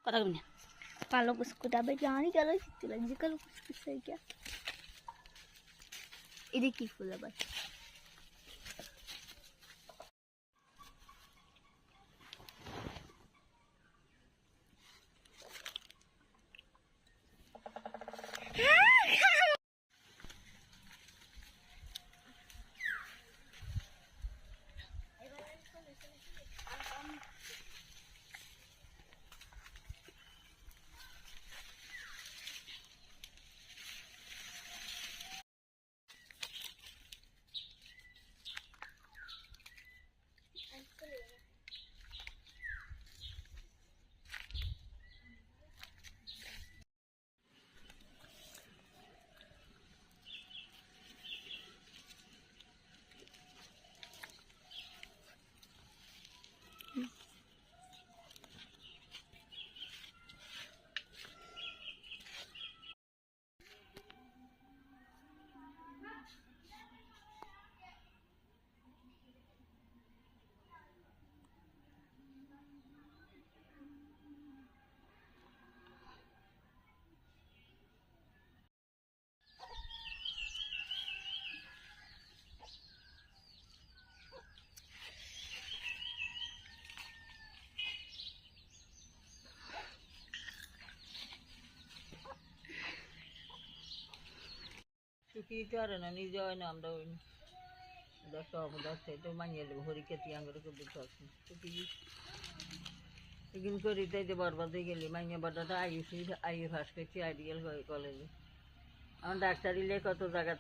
কথা বলি না। कालो कुछ अबे जानी चलो सीखते लग जी कालो कुछ है क्या इधर की फूल है बस শুকিয়ে তো আর না নিজে হয় না আমরা ওই দশটা অবদাস তো মানিয়ে দেবো হরিকেতি আঙ্গুরে খুব বুঝতে পারছি শুকিয়ে এগিন করি তাই যে বরবাদে গেলি মাইনে বাটাটা আইয়ে ফার্স্ট করছি আইডিয়াল কলেজে আমার ডাক্তার ইলে কত জায়গা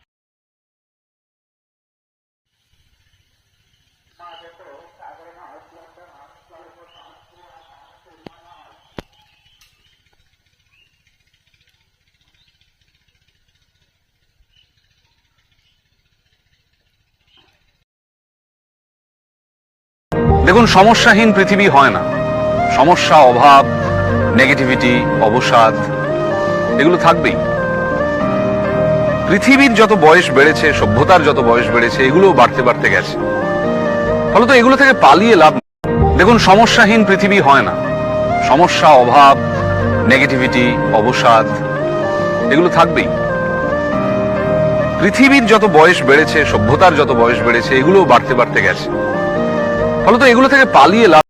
দেখুন, সমস্যাহীন পৃথিবী হয় না। সমস্যা, অভাব, নেগেটিভিটি, অবসাদ এগুলো থাকবেই। পৃথিবীর যত বয়স বেড়েছে, সভ্যতার যত বয়স বেড়েছে, এগুলো বাড়তে বাড়তে গেছে। ফলত এগুলো থেকে পালিয়ে লাভ নেই। দেখুন, সমস্যাহীন পৃথিবী হয় না। সমস্যা, অভাব, নেগেটিভিটি, অবসাদ এগুলো থাকবেই। পৃথিবীর যত বয়স বেড়েছে, সভ্যতার যত বয়স বেড়েছে, এগুলো বাড়তে বাড়তে গেছে। ফলত এগুলো থেকে পালিয়ে লাভ